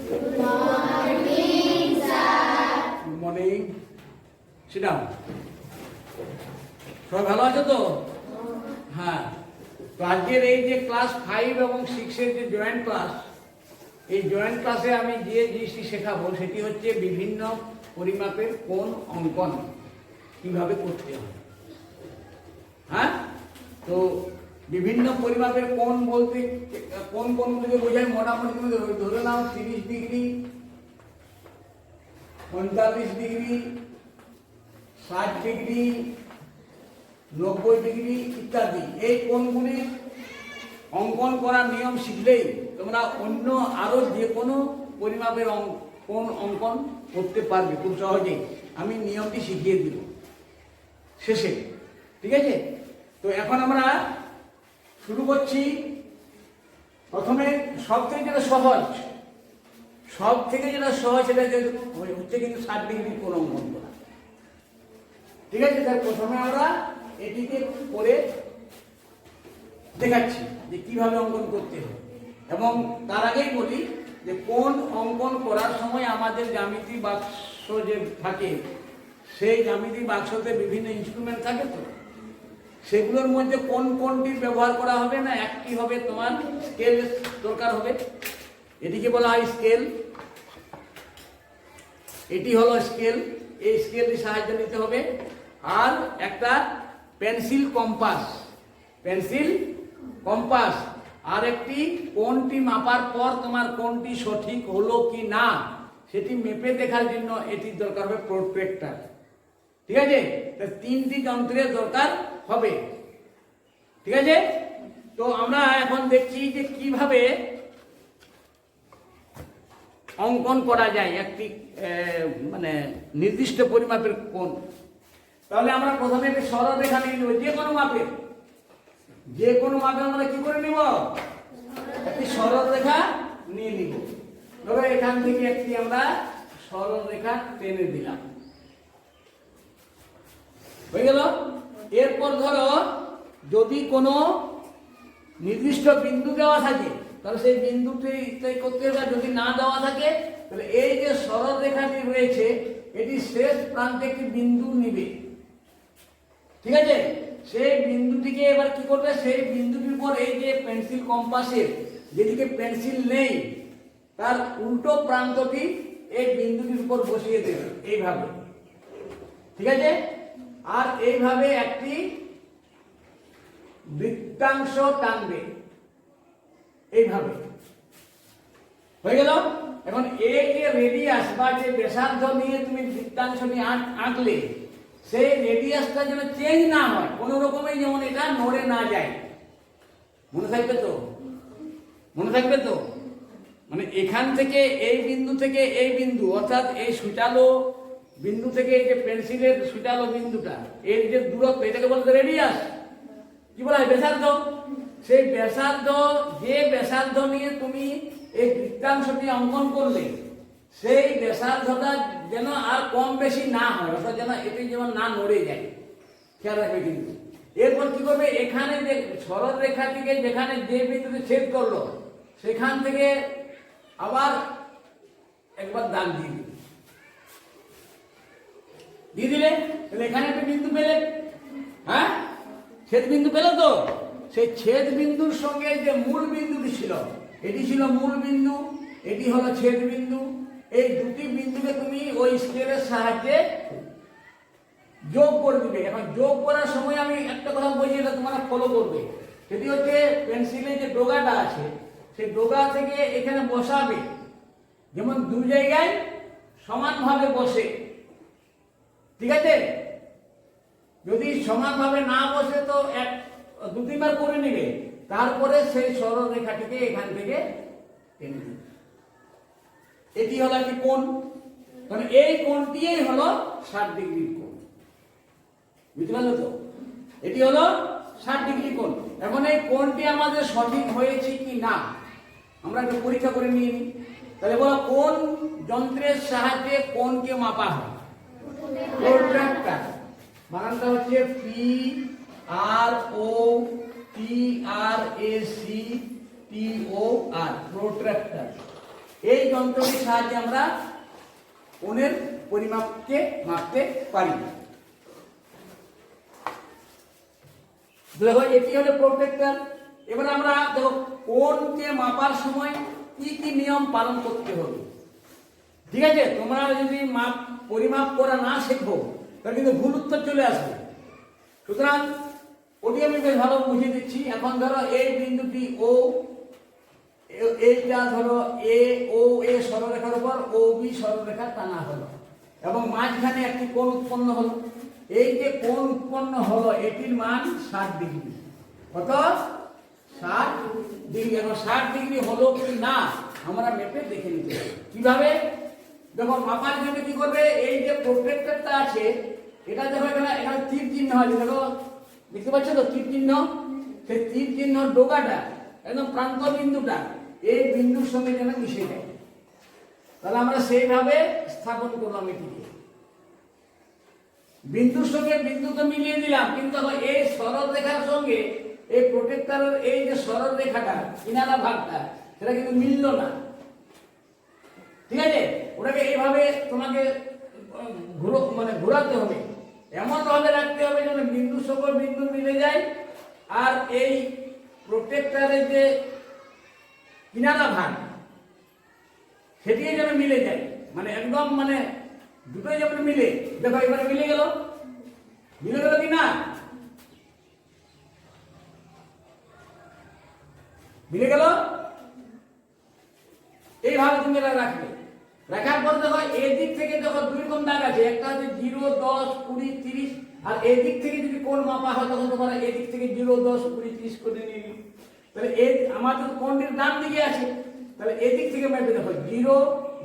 Good morning. Sit down. সবাই ভালো আছো তো? হ্যাঁ। তো আজকের এই যে ক্লাস 5 এবং 6 এর যে জয়েন্ট ক্লাস, এই জয়েন্ট ক্লাসে আমি যে জিনিসটি শেখাবো সেটি হচ্ছে বিভিন্ন পরিমাপের কোণ অঙ্কন কিভাবে করতে হয়। হ্যাঁ, তো বিভিন্ন পরিমাপের কোণ বলতে কোণগুলিকে বোঝায় মোটামুটি তুমি ধরে নাও 30 ডিগ্রি, 45 ডিগ্রি, 60 ডিগ্রি, 90 ডিগ্রি ইত্যাদি। এই কোণগুলি অঙ্কন করার নিয়ম শিখলেই তোমরা অন্য আরো যে কোনো পরিমাপের কোণ অঙ্কন করতে পারবে খুব সহজেই। আমি নিয়মটি শিখিয়ে দিব শেষে, ঠিক আছে? তো এখন আমরা শুরু করছি। প্রথমে সব থেকে যেটা সহজ সেটা হচ্ছে কিন্তু 60 ডিগ্রি কোণ অঙ্কন করা। ঠিক আছে? তাই প্রথমে আমরা এটিকে করে দেখাচ্ছি যে কিভাবে অঙ্কন করতে হয়। এবং তার আগেই বলি যে কোণ অঙ্কন করার সময় আমাদের জ্যামিতি বাক্স যে থাকে, সেই জ্যামিতি বাক্সতে বিভিন্ন ইনস্ট্রুমেন্ট থাকে, তো সেগুলোর মধ্যে কোনটির ব্যবহার করা হবে না, একটি হবে তোমার স্কেল দরকার হবে। এটিকে বলা হয় স্কেল। এটি হলো স্কেল। এই স্কেলটি সাহায্য নিতে হবে। আর একটা পেন্সিল কম্পাস, আর একটি কোণটি মাপার পর তোমার কোণটি সঠিক হলো কি না সেটি মেপে দেখার জন্য এটির দরকার হবে প্রোট্রেক্টর। ঠিক আছে? তিনটি যন্ত্রের দরকার হবে। ঠিক আছে? তো আমরা এখন দেখছি যে কিভাবে অঙ্কন করা যায় একটি মানে নির্দিষ্ট পরিমাপের কোণ। তাহলে আমরা প্রথমে একটি সরলরেখা নিয়ে নেব। যে কোনো মাপে আমরা কি করে নিব? একটি সরলরেখা নিয়ে নিব। ধরো এখান থেকে একটি আমরা সরলরেখা টেনে দিলাম, হয়ে গেল। এরপর ধরো যদি কোনো নির্দিষ্ট বিন্দু দেওয়া থাকে তাহলে সেই বিন্দুটি করতে হবে। যদি না দেওয়া থাকে তাহলে এই যে সরল রেখাটি রয়েছে এটি শেষ প্রান্তে একটি বিন্দু নিবে। ঠিক আছে? সেই বিন্দুটিকে এবার কি করবে? সেই বিন্দুটির পর এই যে পেন্সিল কম্পাসের যেদিকে পেন্সিল নেই তার উল্টো প্রান্তটি এই বিন্দুটির উপর বসিয়ে দেবে এইভাবে। ঠিক আছে? আর এইভাবে একটি বৃত্তাংশ টানবে এইভাবে। হয়ে গেল। এখন এই যে রেডিয়াস বা যে ব্যাসার্ধ নিয়ে তুমি বৃত্তাংশটি আঁকলে সেই রেডিয়াসটা যেন চেঞ্জ না হয় কোনো রকমে, যেমন এটা নড়ে না যায়। মনে থাকবে তো? মানে এখান থেকে এই বিন্দু থেকে এই বিন্দু, অর্থাৎ এই সুচালো বিন্দু থেকে এই যে পেন্সিলের সুচালো বিন্দুটা, এর যে দূরত্ব এটাকে বলতে রেডিয়াস। কি বলা হয়? ব্যাসার্ধ। সেই ব্যাসার্ধ নিয়ে তুমি এই বৃত্তাংশটি অঙ্কন করলে সেই ব্যাসার্ধটা যেন আর কম বেশি না হয়, অর্থাৎ যেন এটি যেমন না নড়ে যায়, খেয়াল রাখবে কিন্তু। এরপর কি করবে? এখানে যে সরল রেখাটিকে যেখানে যে বিন্দুতে ছেদ করলো সেখান থেকে আবার একবার দাগ দিয়ে দিলে তাহলে এখানে একটা বিন্দু পেলে। হ্যাঁ, ছেদ বিন্দু পেলে তো? সেই ছেদ বিন্দুর সঙ্গে যে মূল বিন্দুটি ছিল, এটি ছিল মূল বিন্দু, এটি হলো ছেদ বিন্দু। এই দুটি বিন্দুকে তুমি ওই স্কেলের সাহায্যে যোগ করে দিবে। এখন যোগ করার সময় আমি একটা কথা বলছি, এটা তোমরা ফলো করবে। সেটি হচ্ছে পেন্সিলের যে ডোগাটা আছে সেই ডোগা থেকে এখানে বসাবে, যেমন দু জায়গায় সমানভাবে বসে। ঠিক আছে? যদি সমানভাবে না বসে তো দু তিনবার করে নিবে, তারপরে সেই সরল রেখাটিকে এখান থেকে টেনে দিবে। এটি হলো একটি কোণ। মানে এই কোণটিই হলো 60 ডিগ্রি কোণ। বুঝতে পারলো তো? এটি হলো 60 ডিগ্রি কোণ। এখন এই কোণটি আমাদের সঠিক হয়েছে কি না আমরা একটু পরীক্ষা করে নিয়ে নিই। তাহলে বলো, কোন যন্ত্রের সাহায্যে কোণকে মাপা হয়? প্রোট্রাক্টর। বানানটা হচ্ছে PROTRACTOR, প্রোট্রাক্টর। এই যন্ত্রটির সাহায্যে আমরা কোণের পরিমাপকে মাপতে পারি। দেখো এটি হলো প্রোট্রাক্টর। এবার আমরা দেখো কোণকে মাপার সময় কি কি নিয়ম পালন করতে হবে। ঠিক আছে, তোমরা যদি পরিমাপ করা না শেখো তাহলে কিন্তু ভুল উত্তর চলে আসবে। সুতরাং ওটি আমি বেশ ভালো বুঝিয়ে দিচ্ছি। এখন ধরো এই বিন্দুটি ও, এইটা ধরো এ ও এ সরলরেখার উপর ও বি সরলরেখা টানা হলো এবং মাঝখানে একটি কোণ উৎপন্ন হলো। এই যে কোণ উৎপন্ন হলো এটির মান 60 ডিগ্রি। কত? 60 ডিগ্রি। এবং 60 ডিগ্রি হলো কি না আমরা মেপে দেখে নিতে হবে। কিভাবে? দেখো মাপার জন্য কি করবে, এই যে প্রোট্রাক্টরটা আছে এটা দেখো এখানে তীর চিহ্ন আছে, দেখো দেখতে পাচ্ছ তো তীর চিহ্ন। সেই তীর চিহ্ন ডোকাটা একদম প্রান্ত বিন্দুটা এই বিন্দুর সঙ্গে যেন মিশে যায়। তাহলে আমরা সেইভাবে স্থাপন করলাম এটিকে। বিন্দুর সঙ্গে বিন্দুকে মিলিয়ে দিলাম, কিন্তু এই সরল রেখার সঙ্গে এই প্রোট্রাক্টরের এই যে সরল রেখাটা কিনারা ভাগটা সেটা কিন্তু মিলল না। ঠিক আছে, ওটাকে এইভাবে তোমাকে ঘোরাতে হবে, এমন ভাবে রাখতে হবে যেন বিন্দুর সঙ্গে বিন্দু মিলে যায় আর এই প্রোট্রাক্টরের যে কিনারা ভাগ সেটি যেন মিলে যায়, মানে একদম মানে দুটোই যেমন মিলে। দেখো এবারে মিলে গেল কি না? মিলে গেল। এইভাবে তুমি এটা রাখবে। রাখার পর দেখো এই দিক থেকে দেখো দুই রকম দাগ আছে, একটা হচ্ছে 0, 10, 20, 30। আর এই দিক থেকে যদি কোণ মাপা হয় তখন তোমরা এই দিক থেকে 0, 10, 20, 30 করে নিবি। তাহলে এই আমাদের কোণের ডান দিকে আছে, তাহলে এই দিক থেকে মেপে দেখো 0,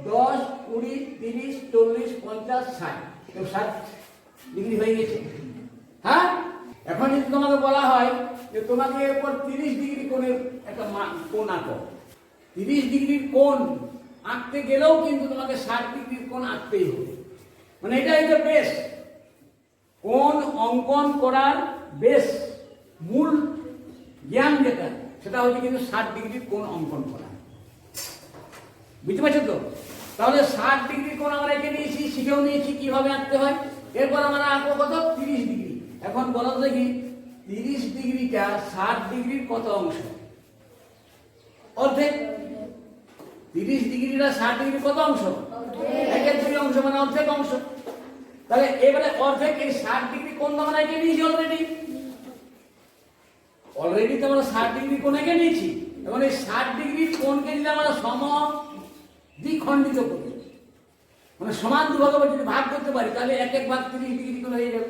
10, 20, 30, 40, 50, 60। 60 ডিগ্রি হয়ে গেছে। হ্যাঁ, এখন যদি তোমাকে বলা হয় যে তোমাকে এরপর 30 ডিগ্রি কোণের একটা কোণ আঁকো, 30 ডিগ্রির কোণ আঁকতে গেলেও কিন্তু তোমাকে 60 ডিগ্রির কোণ আঁকতেই হবে। মানে এটা হচ্ছে বেস, কোণ অঙ্কন করার বেস, মূল জ্ঞান যেটা সেটা হচ্ছে কিন্তু 60 ডিগ্রির কোণ অঙ্কন করা। বুঝতে পারছো তো? তাহলে 60 ডিগ্রি কোণ আমরা এঁকে নিয়েছি, শিখেও নিয়েছি কিভাবে আঁকতে হয়। এরপর আমরা আঁকবো কত? 30 ডিগ্রি। এখন বলো দেখি 30 ডিগ্রিটা 60 ডিগ্রির কত অংশ? অর্ধেক। 30 ডিগ্রিটা 60 ডিগ্রির কত অংশ? 1/3 অংশ, মানে অর্ধেক অংশ। তাহলে এবারে অর্ধেক এই 60 ডিগ্রি কোণ আমরা এঁকে নিয়েছি অলরেডি তো আমরা 60 ডিগ্রি কোণ এঁকে নিয়েছি। এবং এই 60 ডিগ্রির কোণকে যদি আমরা দ্বিখণ্ডিত করি, মানে সমান দুভাগে যদি ভাগ করতে পারি, তাহলে এক এক ভাগ 30 ডিগ্রি করে হয়ে যাবে।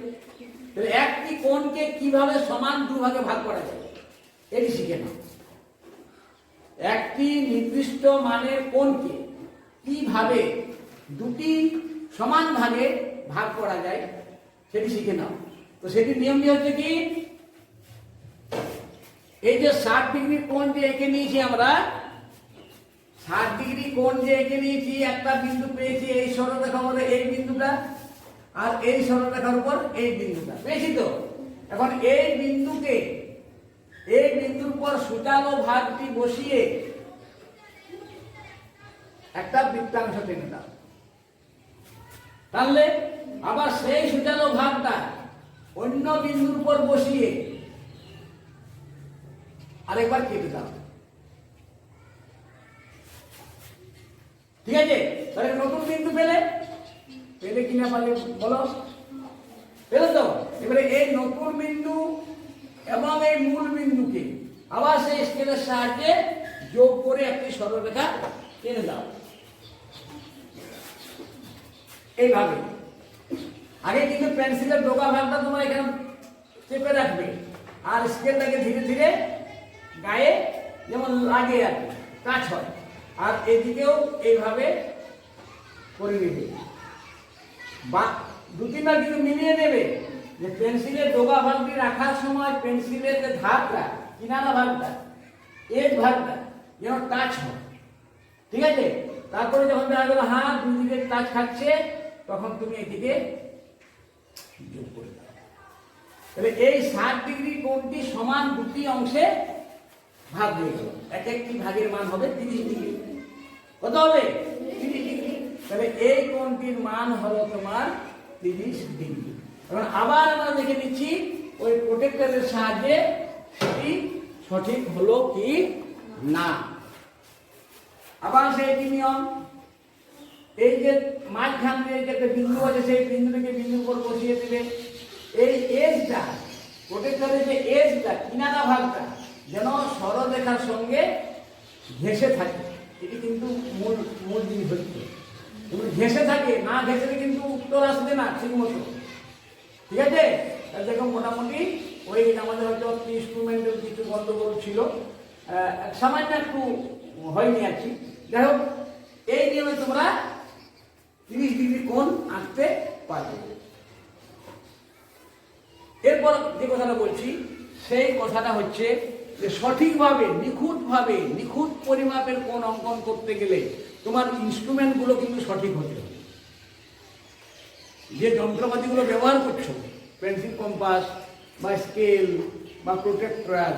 তাহলে একটি কোণকে কিভাবে সমান দুভাগে ভাগ করা যায় এটি শিখে নাও। একটি নির্দিষ্ট মানের কোণকে কিভাবে দুটি সমান ভাগে ভাগ করা যায় সেটি শিখে নাও। তো সেটির নিয়মটি হচ্ছে কি, এই যে 60 ডিগ্রি কোণ যে এঁকে নিয়েছি আমরা, 60 ডিগ্রি কোণ যে এঁকে নিয়েছি, একটা বিন্দু পেয়েছি এই সরলরেখার উপরে এই বিন্দুটা, আর এই সরলরেখার উপর এই বিন্দুটা পেয়েছি তো। এখন এই বিন্দুকে এই বিন্দুর পর সূচালো ভাগটি বসিয়ে একটা বৃত্তাংশ টেনে দাও। তাহলে আবার সেই সূচালো ভাগটা অন্য বিন্দুর উপর বসিয়ে আরেকবার কেটে দাও। ঠিক আছে, তাহলে নতুন বিন্দু পেলে কিনা পারলে বলো? পেলে তো। এবারে এই নতুন বিন্দু এবং এই মূল বিন্দুকে আবার সেই স্কেলের সাহায্যে যোগ করে একটি সরলরেখা টেনে দাও। এইভাবে আগে কিন্তু পেন্সিলের ডোকা ভাগটা তোমরা এখানে চেপে রাখবে, আর স্কেলটাকে ধীরে ধীরে গায়ে যেমন লাগে আর কাজ হয়, আর এদিকেও এইভাবে করে নেবে। বা দু তিনবার কিন্তু মিলিয়ে নেবে যে পেন্সিলের ডোকা ভাগটি রাখার সময় পেন্সিলের যে ধারটা, কিনারা ভাগটা, এজ ভাগটা যেন টাচ হয়। ঠিক আছে, তারপরে যখন দেখা গেল হাত দুদিকে টাচ খাচ্ছে, তখন তুমি এদিকে যোগ করে দাও। তাহলে এই 60 ডিগ্রি কোণটি সমান দুটি অংশে ভাগ হয়ে গেল। এক একটি ভাগের মান হবে 30 ডিগ্রি। কত হবে? 30 ডিগ্রি। তাহলে এই কোণটির মান হলো তোমার 30 ডিগ্রি। এখন আবার আমরা দেখে নিচ্ছি ওই প্রোটেক্টরের সাহায্যে সেটি সঠিক হলো কি না। আবার সেই নিয়ম, এই যে মাঝখান দিয়ে যে একটা বিন্দু আছে সেই বিন্দুটাকে বিন্দুর উপর বসিয়ে দিবে। এই এজটা প্রোটেক্টরের যে এজটা কিনারা ভাগটা যেন সরলরেখার সঙ্গে ঘেঁষে থাকে, এটি কিন্তু মূল জিনিস হচ্ছে। ঘেঁষে থাকে, না ঘেঁষে কিন্তু উত্তর আসবে না ঠিক মতো। ঠিক আছে, দেখো মোটামুটি ওই আমাদের হয়তো ইনস্ট্রুমেন্টের কিছু গন্ডগোল ছিল, সামান্য একটু হয়নি আর কি। যাই হোক, এই নিয়মে তোমরা 30 ডিগ্রি কোণ আঁকতে পারবে। এরপর যে কথাটা বলছি সেই কথাটা হচ্ছে যে সঠিকভাবে নিখুঁত পরিমাপের কোণ অঙ্কন করতে গেলে তোমার ইনস্ট্রুমেন্টগুলো কিন্তু সঠিক হতে হবে। যে যন্ত্রপাতিগুলো ব্যবহার করছো, পেন্সিল কম্পাস বা স্কেল বা প্রোটেক্টর,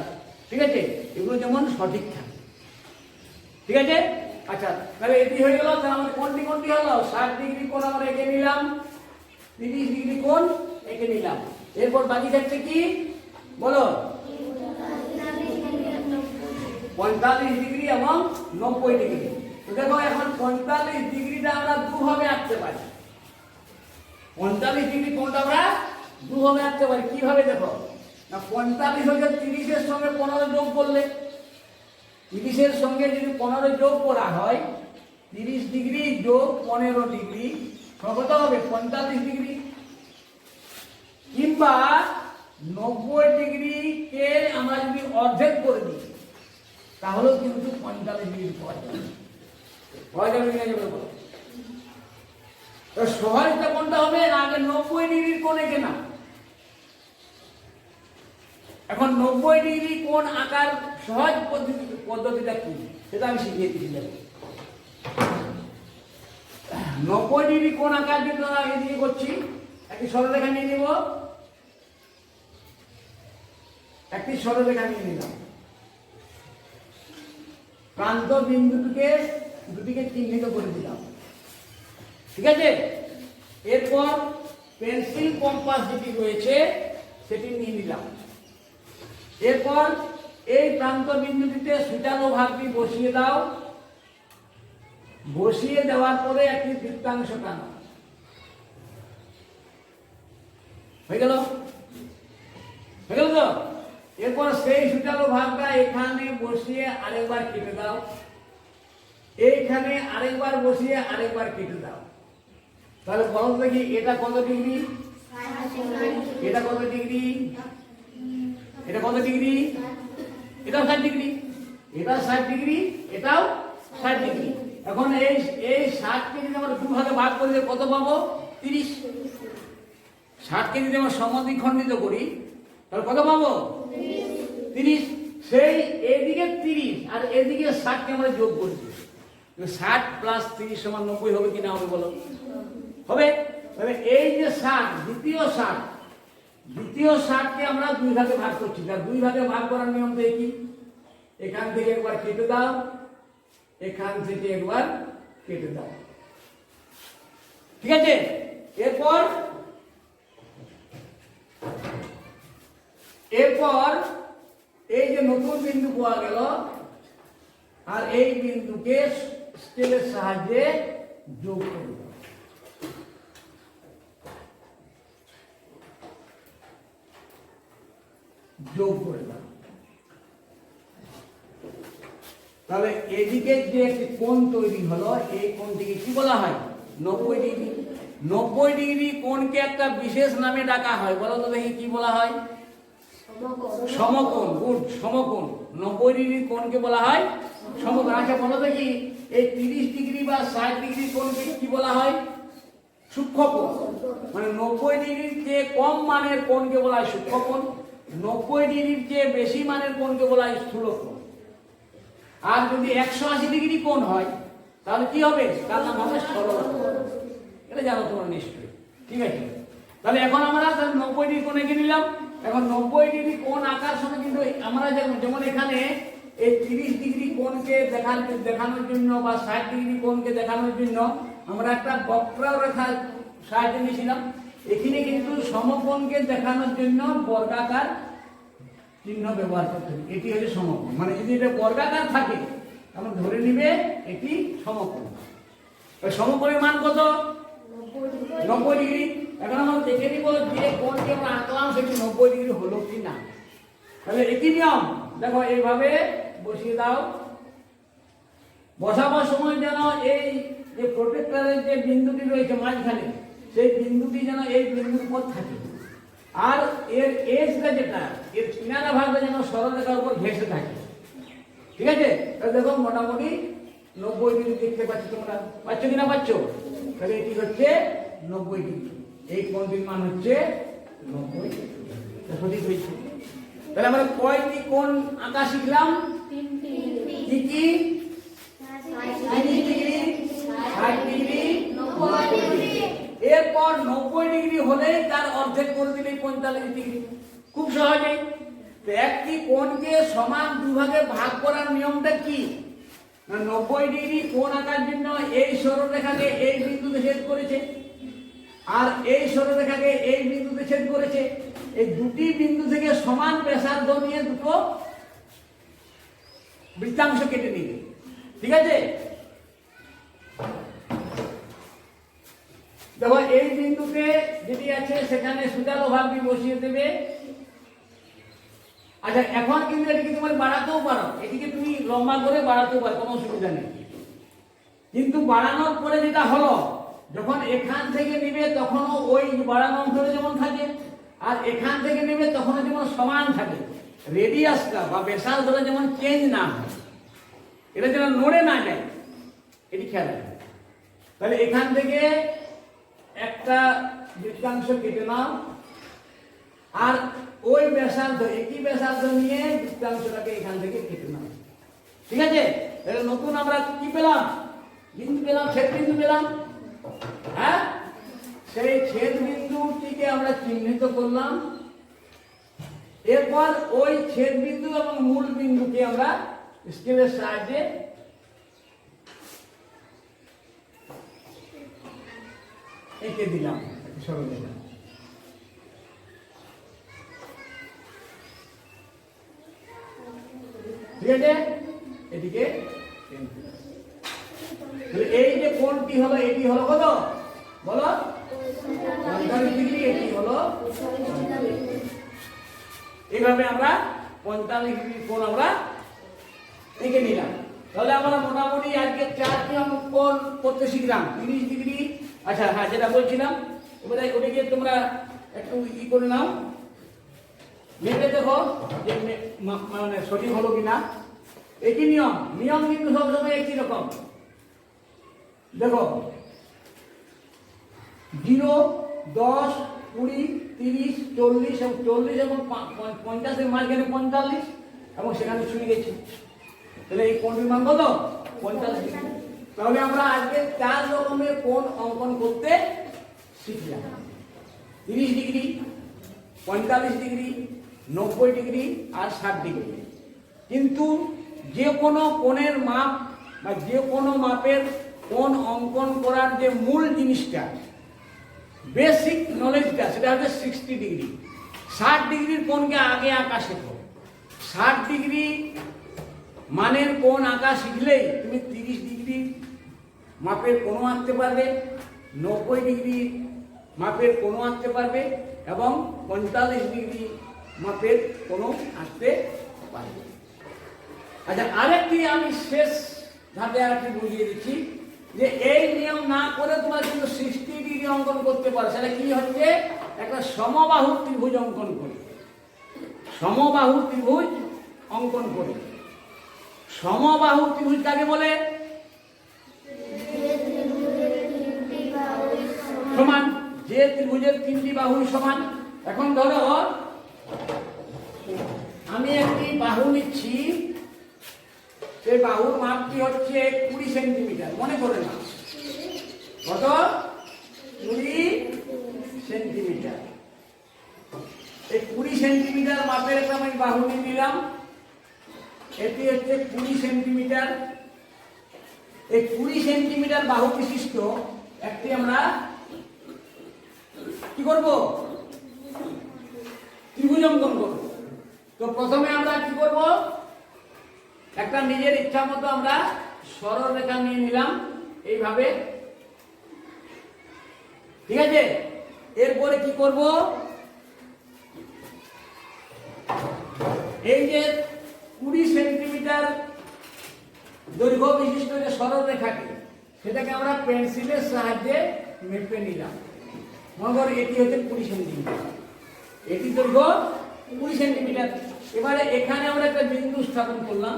ঠিক আছে, এগুলো যেমন সঠিক থাকে। ঠিক আছে, আচ্ছা, তাহলে এটি হয়ে গেল। তাহলে আমাদের কোনটি হলো? 60 ডিগ্রি কোণ আমরা এঁকে নিলাম, 30 ডিগ্রি কোণ এঁকে নিলাম। এরপর বাকি থাকছে কি বলো? 45 ডিগ্রি এবং 90 ডিগ্রি। তো দেখো এখন 45 ডিগ্রিটা আমরা দুভাবে আঁকতে পারি। 45 ডিগ্রি কোণটা আমরা দুভাবে আঁকতে পারি। কিভাবে দেখো না, 45 হচ্ছে 30 এর সঙ্গে 15 যোগ করলে, 30 এর সঙ্গে যদি 15 যোগ করা হয়, 30 ডিগ্রি যোগ 15 ডিগ্রি কত হবে? 45 ডিগ্রি। কিংবা 90 ডিগ্রিকে আমরা যদি অর্ধেক করে দিই তাহলেও কিন্তু 45 ডিগ্রি পাওয়া যাবে। কিনা যাবে বলো? সহজটা কোনটা হবে? আগে 90 ডিগ্রির কোণ এঁকে নাও। এখন 90 ডিগ্রি কোণ আঁকার সহজ পদ্ধতিটা কি সেটা আমি শিখিয়ে দিচ্ছি। 90 ডিগ্রি কোণ আঁকার জন্য আমি দিয়ে করছি, একটি সরলরেখা নিয়ে নিব, একটি সরলরেখা নিয়ে নিলাম, প্রান্ত দুটিকে চিহ্নিত করে দিলাম। ঠিক আছে, এরপর পেন্সিল কম্পাস যেটি রয়েছে সেটি নিয়ে নিলাম। এরপর এই প্রান্ত বিন্দুটিতে সূচালো ভাগটি বসিয়ে দাও। বসিয়ে দেওয়ার পরে একটি বৃত্তাংশ টানো। হয়ে গেল তো? এরপর সেই সূচালো ভাগটা এখানে বসিয়ে আরেকবার কেটে দাও, এইখানে আরেকবার বসিয়ে আরেকবার কেটে দাও। তাহলে বলো দেখি এটা কত ডিগ্রি, এটা কত ডিগ্রি, এটা কত ডিগ্রি, এটাও 60 ডিগ্রি, এটাও 60 ডিগ্রি, এটাও 60 ডিগ্রি। এখন এই 60কে যদি আমরা দুভাগে ভাগ করে কত পাবো? 30। 60কে যদি আমরা সমদ্বিখণ্ডিত করি তাহলে কত পাবো? 30। সেই এদিকে 30 আর এদিকে 60কে আমরা যোগ করি, 60 প্লাস 30 সমান 90 হবে কিনা হবে বলো? হবে। তাহলে এই যে 60, দ্বিতীয় 60কে আমরা দুই ভাগে ভাগ করছি। তার দুই ভাগে ভাগ করার নিয়ম তো কি, এখান থেকে একবার কেটে দাও, এখান থেকে একবার কেটে দাও। ঠিক আছে, এরপর এই যে নতুন বিন্দু পাওয়া গেল, আর এই বিন্দুকে স্কেলের সাহায্যে যোগ করে দাও। তাহলে এদিকে যে একটি কোণ তৈরি হলো, এই কোণটিকে কি বলা হয়? 90 ডিগ্রি। 90 ডিগ্রি কোণকে একটা বিশেষ নামে ডাকা হয়, বলো তো দেখি কি বলা হয়? সমকোণ। গুড, সমকোণ। 90 ডিগ্রি কোণকে বলা হয় সমকোণ। আচ্ছা বলো দেখি এই 30 ডিগ্রি বা 60 ডিগ্রি কোণকে কি বলা হয়? সূক্ষ্মকোণ। মানে 90 ডিগ্রির চেয়ে কম মানের কোণকে বলা হয় সূক্ষ্মকোণ, 90 ডিগ্রির চেয়ে বেশি মানের কোণকে বলা হয় স্থূলকোণ। আর যদি 180 ডিগ্রি কোণ হয় তাহলে কি হবে? তার নাম হবে সরলকোণ। এটা জানো তোমরা নিশ্চয়ই। ঠিক আছে, তাহলে এখন আমরা 90 ডিগ্রি কোণ এঁকে নিলাম। এখন 90 ডিগ্রি কোণ আঁকার সময় কিন্তু আমরা যেমন এখানে এই 30 ডিগ্রি কোণকে দেখানোর জন্য বা 60 ডিগ্রি কোণকে দেখানোর জন্য আমরা একটা বক্ররেখার সাহায্য নিয়েছিলাম। এখানে কিন্তু সমকোণকে দেখানোর জন্য বর্গাকার চিহ্ন ব্যবহার করতে হবে। এটি হচ্ছে সমকোণ, মানে যদি এটা বর্গাকার থাকে আমরা ধরে নিবে এটি সমকোণ। সমকোণের মান কত? 90 ডিগ্রি। এখন আমরা দেখে নিব যে কোণটি আমরা আঁকলাম সেটি 90 ডিগ্রি হলো কি না। তাহলে একই নিয়ম, দেখো এইভাবে বসিয়ে দাও। বসাবার সময় যেন এই যে প্রোটেক্টরের যে বিন্দুটি রয়েছে মাঝখানে, সেই বিন্দুটি যেন এই বিন্দুর উপর থাকে, আর এর এজটা যেটা এর কিনারা ভাগটা যেন সরলরেখার উপর ঘেঁষে থাকে। ঠিক আছে? তাহলে দেখো মোটামুটি 90 ডিগ্রি দেখতে পাচ্ছ, তোমরা পাচ্ছ কিনা পাচ্ছ? তাহলে এটি হচ্ছে 90 ডিগ্রি। এই কোণটির মান হচ্ছে 90 ডিগ্রি। সঠিক হয়েছে। তাহলে আমরা কয়টি কোণ আঁকা শিখলাম? কি কি? 30 ডিগ্রি, 60 ডিগ্রি, 90 ডিগ্রি। এরপর 90 ডিগ্রি হলেই তার অর্ধেক করে দিলেই 45 ডিগ্রি। খুব সহজেই। তো একটি কোণকে সমান দুভাগে ভাগ করার নিয়মটা কি? 90 ডিগ্রি কোণ আঁকার জন্য এই সরলরেখাকে এই বিন্দুতে ছেদ করেছে, আর এই সরলরেখাকে এই বিন্দুতে ছেদ করেছে। এই দুটি বিন্দু থেকে সমান ব্যাসার্ধ নিয়ে দুটো বৃত্তাংশ কেটে নিবে। ঠিক আছে? দেখো এই বিন্দুতে যেটি আছে সেখানে সুচালো ভাবে বসিয়ে দেবে। আচ্ছা, এখন কিন্তু এটিকে তোমার বাড়াতেও পারো, এটিকে তুমি লম্বা করে বাড়াতেও পারো, কোনো অসুবিধা নেই। কিন্তু বাড়ানোর পরে যেটা হলো, যখন এখান থেকে নিবে তখনও ওই বাড়ানো অংশটা যেমন থাকে, আর এখান থেকে নেবে তখনও যেমন সমান থাকে। রেডিয়াসটা বা ব্যাসার্ধটা যেমন চেঞ্জ না হয়, এটা যেন নড়ে না যায়, এটি খেয়াল রাখবে। তাহলে এখান থেকে একটা বৃত্তাংশ কেটে নাও, আর ওই ব্যাসার্ধ একই ব্যাসার্ধ নিয়ে বৃত্তাংশটাকে এখান থেকে কেটে নাও। ঠিক আছে? তাহলে নতুন আমরা কি পেলাম? বিন্দু পেলাম, ছেদ বিন্দু পেলাম। হ্যাঁ, সেই ছেদ বিন্দুটিকে আমরা চিহ্নিত করলাম। এরপর ওই ছেদ বিন্দু এবং মূল বিন্দুকে আমরা স্কেলের সাহায্যে এঁকে দিলাম সরলরেখা। ঠিক আছে? এদিকে এই যে কোণটি হলো, এটি হলো কত বলো? 45 ডিগ্রি। এটি হলো, এইভাবে আমরা 45 ডিগ্রি কোণ আমরা এঁকে নিলাম। তাহলে আমরা মোটামুটি আজকে 4টি কোণ করতে শিখলাম। 30 ডিগ্রি। আচ্ছা হ্যাঁ, যেটা বলছিলাম এবারে ওটাকে তোমরা একটু করে নাও, মেপে দেখো যে মানে সঠিক হলো কিনা। একই নিয়ম, নিয়ম কিন্তু সবসময় একই রকম। দেখো 0, 10, 20, 30, 40 এবং 40 এবং 50 এর মাঝখানে 45 এবং সেখানে ছুঁয়ে গেছি। তাহলে এই কোণটির মান কত? 45 ডিগ্রি। তাহলে আমরা আজকে 4 রকমের কোণ অঙ্কন করতে শিখলাম। 30 ডিগ্রি, 45 ডিগ্রি, 90 ডিগ্রি আর 60 ডিগ্রি। কিন্তু যে কোনো কোণের মাপ বা যে কোনো মাপের কোণ অঙ্কন করার যে মূল জিনিসটা, বেসিক নলেজটা, সেটা হচ্ছে 60 ডিগ্রি। 60 ডিগ্রির কোণকে আগে আঁকা শেখো। 60 ডিগ্রি মানের কোণ আঁকা শিখলেই তুমি 30 ডিগ্রি মাপের কোণ আঁকতে পারবে, 90 ডিগ্রি মাপের কোণ আঁকতে পারবে এবং 45 ডিগ্রি মাপের কোণ আঁকতে পারবে। আচ্ছা, আরেকটি আমি শেষ ধাপে আরেকটি বুঝিয়ে দিচ্ছি যে এই নিয়ম না করে তোমরা কিন্তু 60 ডিগ্রি অঙ্কন করতে পারো। সেটা কি হচ্ছে? একটা সমবাহু ত্রিভুজ অঙ্কন করে, সমবাহু ত্রিভুজ অঙ্কন করে। সমবাহু ত্রিভুজ কাকে বলে? সমান, যে ত্রিভুজের 3টি বাহু সমান। এখন ধরো আমি একটি বাহু নিচ্ছি, সেই বাহুর মাপটি হচ্ছে 20 সেন্টিমিটার। মনে করে না কত? 20 সেন্টিমিটার। এই 20 সেন্টিমিটার মাপের একটা আমি বাহু নিয়ে নিলাম। এটি হচ্ছে 20 সেন্টিমিটার। এই 20 সেন্টিমিটার বাহু বিশিষ্ট একটি আমরা কি করব, ত্রিভুজ অঙ্কন করব। তো প্রথমে আমরা কি করব, একটা নিজের ইচ্ছা মতো আমরা সরল রেখা নিয়ে নিলাম এইভাবে, ঠিক আছে। এরপরে কি করব, এই যে 20 সেন্টিমিটার দৈর্ঘ্য বিশিষ্ট যে সরল রেখাটি, সেটাকে আমরা পেন্সিলের সাহায্যে মেপে নিলাম। মনে করো এটি হচ্ছে 20 সেন্টিমিটার, এটি দৈর্ঘ্য 20 সেন্টিমিটার। এবারে এখানে আমরা একটা বিন্দু স্থাপন করলাম,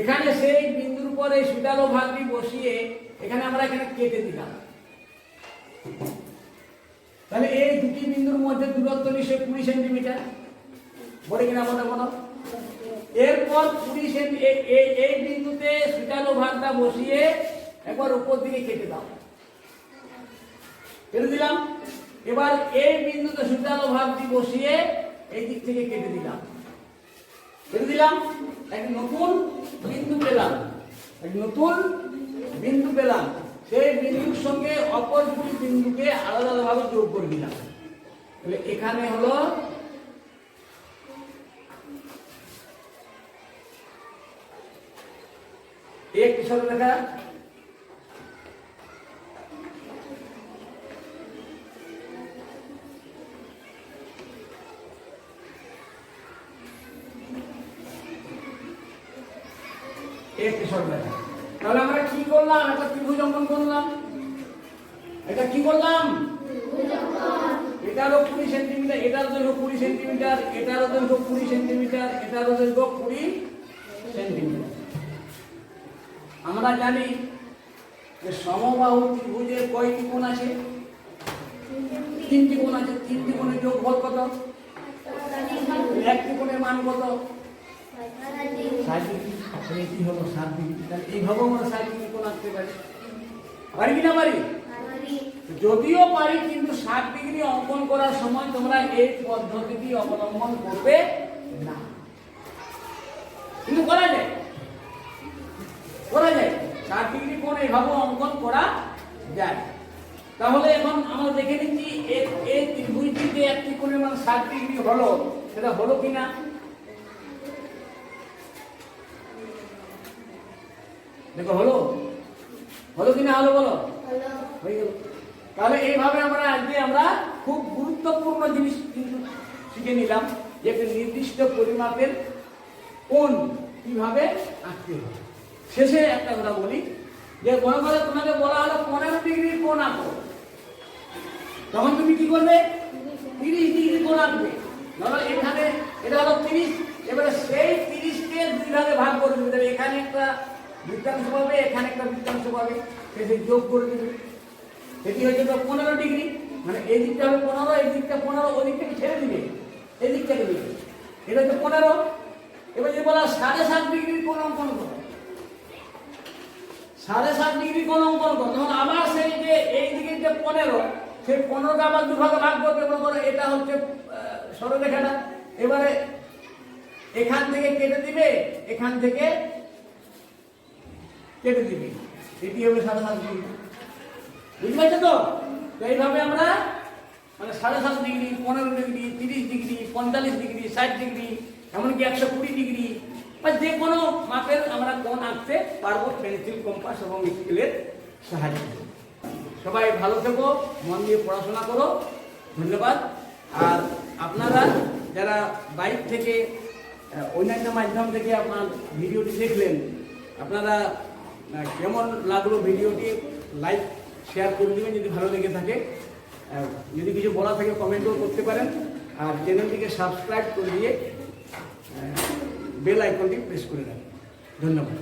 এখানে সেই বিন্দুর উপরে সুতালো ভাগটি বসিয়ে এখানে আমরা এখানে কেটে দিলাম। তাহলে এই দুটি বিন্দুর মধ্যে দূরত্ব নিশ্চয় 20 সেন্টিমিটার, বলে কিনা মনে করো। এরপর 20 সেন্টিমিটার এই বিন্দুতে সুতালো ভাগটা বসিয়ে একবার উপর দিকে কেটে দাও, কেটে দিলাম। এবার এই বিন্দুতে সুতালো ভাগটি বসিয়ে এই দিক থেকে কেটে দিলাম, কেটে দিলাম। এক নতুন বিন্দু পেলাম, এক নতুন বিন্দু পেলাম। সেই বিন্দুর সঙ্গে অপর দুটি বিন্দুকে আলাদা আলাদাভাবে যোগ করে দিলাম। তাহলে এখানে হলো একটি সরলরেখা, একটি সরলরেখা। তাহলে আমরা কি করলাম, একটা ত্রিভুজ অঙ্কন করলাম। এটা কি করলাম, এটারও 20 সেন্টিমিটার, এটার দৈর্ঘ্য 20 সেন্টিমিটার, এটারও দৈর্ঘ্য 20 সেন্টিমিটার, এটারও দৈর্ঘ্য 20 সেন্টিমিটার। আমরা জানি যে সমবাহু ত্রিভুজের কয়টি কোণ আছে, 3টি কোণ আছে। 3টি কোণের যোগফল কত, একটি কোণের মান কত, 60 ডিগ্রি। এটি হলো 7 ডিগ্রি। তাহলে এইভাবে আমরা 60 ডিগ্রি কোণ আঁকতে পারি, পারি কি না পারি? যদিও পারি, কিন্তু 60 ডিগ্রি অঙ্কন করার সময় তোমরা এই পদ্ধতিটি অবলম্বন করবে না, কিন্তু করা যায়, করা যায়। 60 ডিগ্রি কোণ এইভাবে অঙ্কন করা যায়। তাহলে এখন আমরা দেখে নিচ্ছি এই ত্রিভুজটি যে একটি কোণের মান 60 ডিগ্রি হলো, সেটা হলো কিনা। দেখো হলো, হলো কিনা, হলো বলো, হয়ে গেল। তাহলে এইভাবে আমরা আজকে আমরা খুব গুরুত্বপূর্ণ জিনিস কিন্তু শিখে নিলাম, যে একটা নির্দিষ্ট পরিমাপের কোণ কিভাবে আঁকতে হবে। শেষে একটা কথা বলি, যে মনে করে তোমাকে বলা হলো 15 ডিগ্রির কোণ আঁকো, তখন তুমি কি করবে, 30 ডিগ্রি কোণ আঁকবে। ধরো এখানে এটা হলো 30, এবারে সেই 30কে 2 ভাগে ভাগ করে দেবে। এখানে একটা বৃত্তাংশ পাবে, এখানে একটা বৃত্তাংশ পাবে, সেটি যোগ করে দেবে। এটি হচ্ছে 15 ডিগ্রি, মানে এই দিকটা হবে 15, এই দিকটা 15, ওই দিকটাকে ছেড়ে দিবে, এই দিকটাকে দিবে, এটা হচ্ছে 15। এবার যদি বলা 7.5 ডিগ্রি কোণ অঙ্কন করো, 7.5 ডিগ্রি কোণ অঙ্কন করো, তখন আবার সেই যে এই দিকে যে 15, সেই 15টা আবার 2 ভাগে ভাগ করবে। মনে করো এটা হচ্ছে সরলরেখাটা, এবারে এখান থেকে কেটে দিবে, এখান থেকে কেটে দিবে, এটি হবে 7.5 ডিগ্রি। বুঝতে পারছো তো? এইভাবে আমরা মানে 7.5 degree, 15 degree, 30 degree, 45 degree, 60 degree, এমনকি 120 ডিগ্রি বা যে কোনো মাপের আমরা কোণ আঁকতে পারবো পেন্সিল, কম্পাস এবং স্কেলের সাহায্যে। সবাই ভালো থেকো, মন দিয়ে পড়াশোনা করো। ধন্যবাদ। আর আপনারা যারা বাইক থেকে অন্যান্য মাধ্যম থেকে আপনার ভিডিওটি দেখলেন, আপনারা কেমন লাগলো ভিডিওটি লাইক শেয়ার করে দেবেন যদি ভালো লেগে থাকে। যদি কিছু বলা থাকে কমেন্টও করতে পারেন। আর চ্যানেলটিকে সাবস্ক্রাইব করে দিয়ে বেল আইকনটি প্রেস করে রাখবেন। ধন্যবাদ।